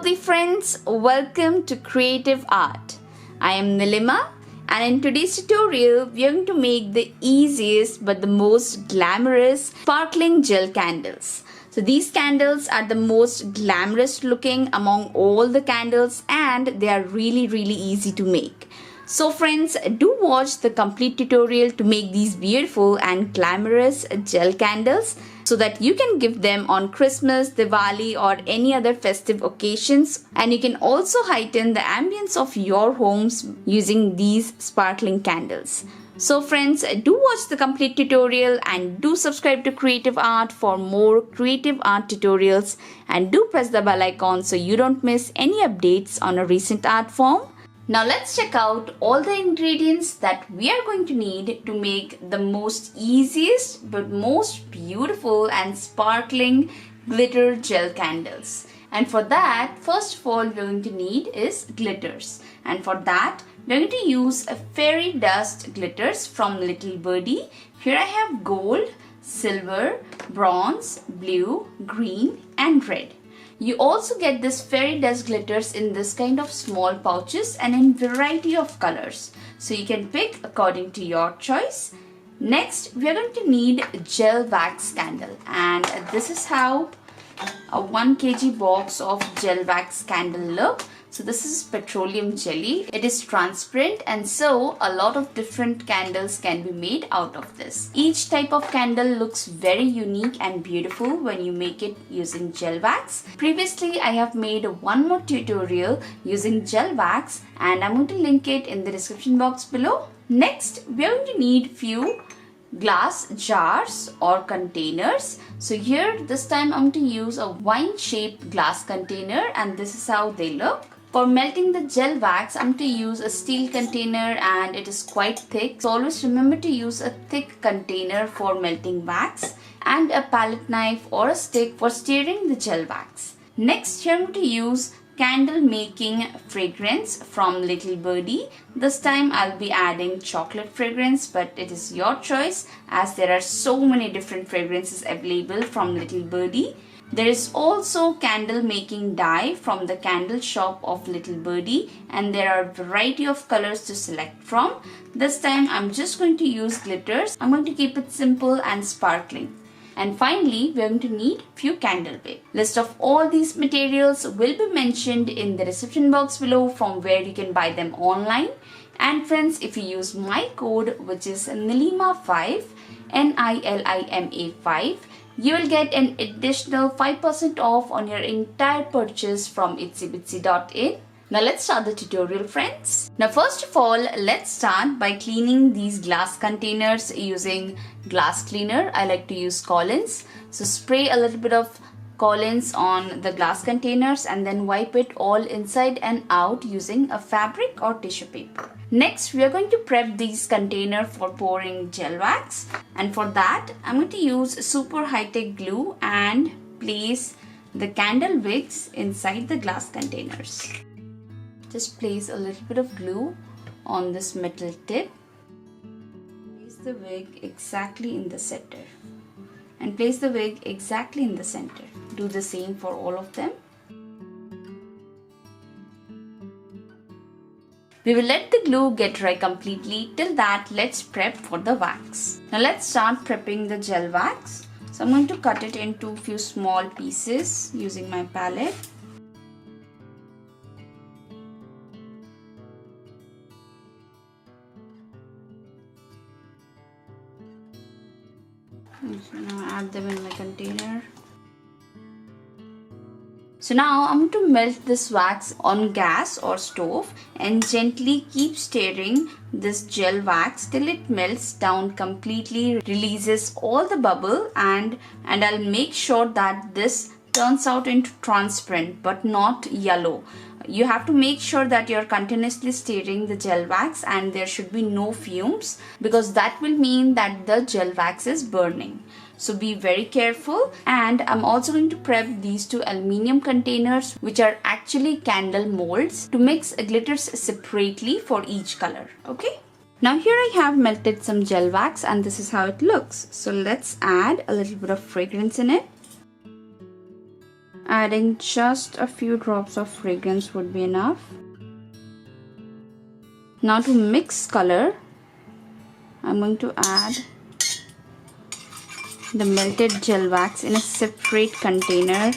Namaste friends, welcome to Creative Art. I am Nilima and in today's tutorial we are going to make the easiest but the most glamorous sparkling gel candles. So these candles are the most glamorous looking among all the candles and they are really easy to make. So friends, do watch the complete tutorial to make these beautiful and glamorous gel candles so that you can give them on Christmas, Diwali or any other festive occasions, and you can also heighten the ambience of your homes using these sparkling candles. So friends, do watch the complete tutorial and do subscribe to Creative Art for more creative art tutorials, and do press the bell icon so you don't miss any updates on a recent art form. Now let's check out all the ingredients that we are going to need to make the most easiest but most beautiful and sparkling glitter gel candles. And for that, first of all, we're going to need is glitters. And for that, we're going to use a fairy dust glitters from Little Birdie. Here I have gold, silver, bronze, blue, green and red. You also get this fairy dust glitters in this kind of small pouches and in variety of colors. So you can pick according to your choice. Next, we are going to need gel wax candle, and this is how a 1 kg box of gel wax candle look. So this is petroleum jelly. It is transparent and so a lot of different candles can be made out of this. Each type of candle looks very unique and beautiful when you make it using gel wax. Previously I have made one more tutorial using gel wax and I'm going to link it in the description box below. Next, we are going to need few glass jars or containers. So here this time I'm going to use a wine shaped glass container and this is how they look. For melting the gel wax, I'm going to use a steel container and it is quite thick. So always remember to use a thick container for melting wax and a palette knife or a stick for stirring the gel wax. Next, here I'm going to use candle making fragrance from Little Birdie. This time I'll be adding chocolate fragrance, but it is your choice as there are so many different fragrances available from Little Birdie. There is also candle making dye from the candle shop of Little Birdie and there are a variety of colors to select from. This time I'm just going to use glitters. I'm going to keep it simple and sparkling. And finally, we're going to need few candle wick. List of all these materials will be mentioned in the description box below from where you can buy them online. And friends, if you use my code which is NILIMA5, NILIMA 5, you will get an additional 5% off on your entire purchase from itsybitsy.in. Now let's start the tutorial friends. Now first of all, let's start by cleaning these glass containers using glass cleaner. I like to use Collins. So spray a little bit of Collins on the glass containers and then wipe it all inside and out using a fabric or tissue paper. Next, we are going to prep these containers for pouring gel wax. And for that, I'm going to use super high-tech glue and place the candle wicks inside the glass containers. Just place a little bit of glue on this metal tip. Place the wig exactly in the center. And place the wig exactly in the center. Do the same for all of them. We will let the glue get dry completely. Till that, let's prep for the wax. Now let's start prepping the gel wax. So I'm going to cut it into few small pieces using my palette. So now add them in my container. So now I'm going to melt this wax on gas or stove and gently keep stirring this gel wax till it melts down completely, releases all the bubble and I'll make sure that this turns out into transparent but not yellow. You have to make sure that you're continuously stirring the gel wax and there should be no fumes because that will mean that the gel wax is burning. So be very careful. And I'm also going to prep these two aluminium containers which are actually candle molds to mix glitters separately for each color. Okay. Now here I have melted some gel wax and this is how it looks. So let's add a little bit of fragrance in it. Adding just a few drops of fragrance would be enough. Now to mix color, I'm going to add the melted gel wax in a separate container.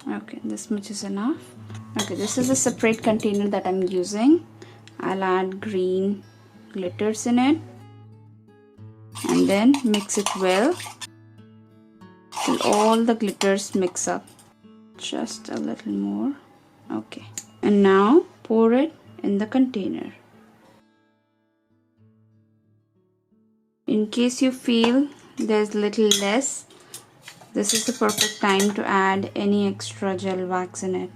Okay, this much is enough. Okay, this is a separate container that I'm using. I'll add green glitters in it and then mix it well till all the glitters mix up. Just a little more. Okay, and now pour it in the container. In case you feel there's little less, this is the perfect time to add any extra gel wax in it.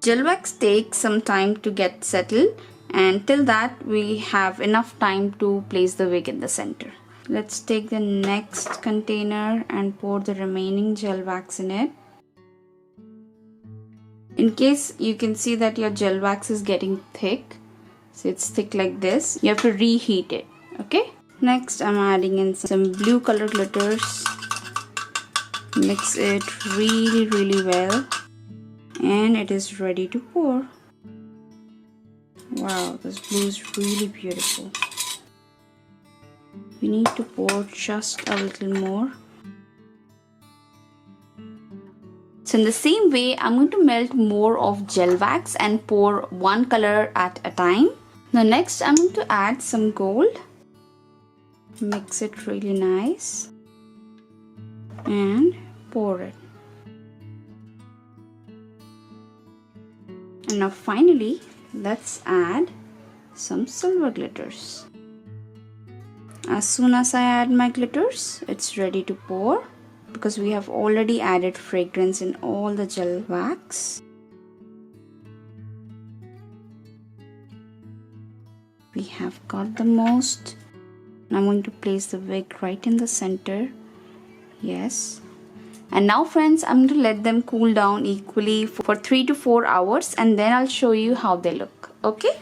Gel wax takes some time to get settled, and till that we have enough time to place the wig in the center. Let's take the next container and pour the remaining gel wax in it. In case you can see that your gel wax is getting thick, so it's thick like this, you have to reheat it. Okay, next I'm adding in some blue color glitters. Mix it really well and it is ready to pour. Wow, this blue is really beautiful. We need to pour just a little more. So in the same way, I'm going to melt more of gel wax and pour one color at a time. Now next I'm going to add some gold. Mix it really nice and pour it. And now finally, let's add some silver glitters. As soon as I add my glitters, it's ready to pour because we have already added fragrance in all the gel wax. We have got the most. I'm going to place the wig right in the center. Yes. And now friends, I'm going to let them cool down equally for 3 to 4 hours and then I'll show you how they look. Okay?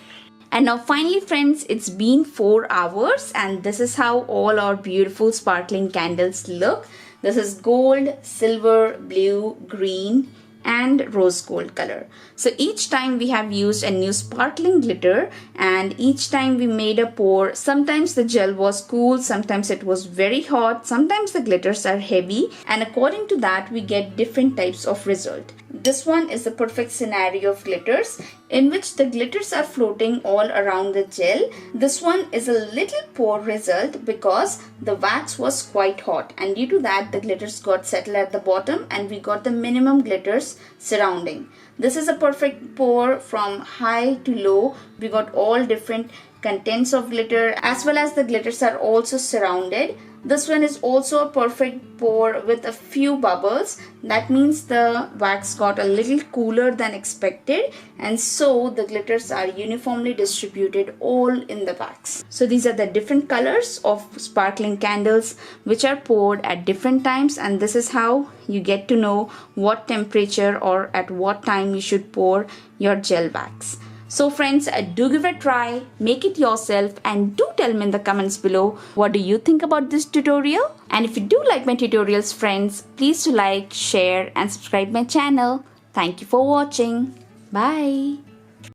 And now finally friends, it's been 4 hours and this is how all our beautiful sparkling candles look. This is gold, silver, blue, green and rose gold color. So each time we have used a new sparkling glitter and each time we made a pour, sometimes the gel was cool, sometimes it was very hot, sometimes the glitters are heavy, and according to that we get different types of result. This one is the perfect scenario of glitters in which the glitters are floating all around the gel. This one is a little poor result because the wax was quite hot and due to that the glitters got settled at the bottom and we got the minimum glitters surrounding. This is a perfect pour from high to low. We got all different contents of glitter as well as the glitters are also surrounded. This one is also a perfect pour with a few bubbles. That means the wax got a little cooler than expected and so the glitters are uniformly distributed all in the wax. So these are the different colors of sparkling candles which are poured at different times and this is how you get to know what temperature or at what time you should pour your gel wax. So friends, do give it a try, make it yourself and do tell me in the comments below what do you think about this tutorial. And if you do like my tutorials friends, please do like, share and subscribe my channel. Thank you for watching. Bye.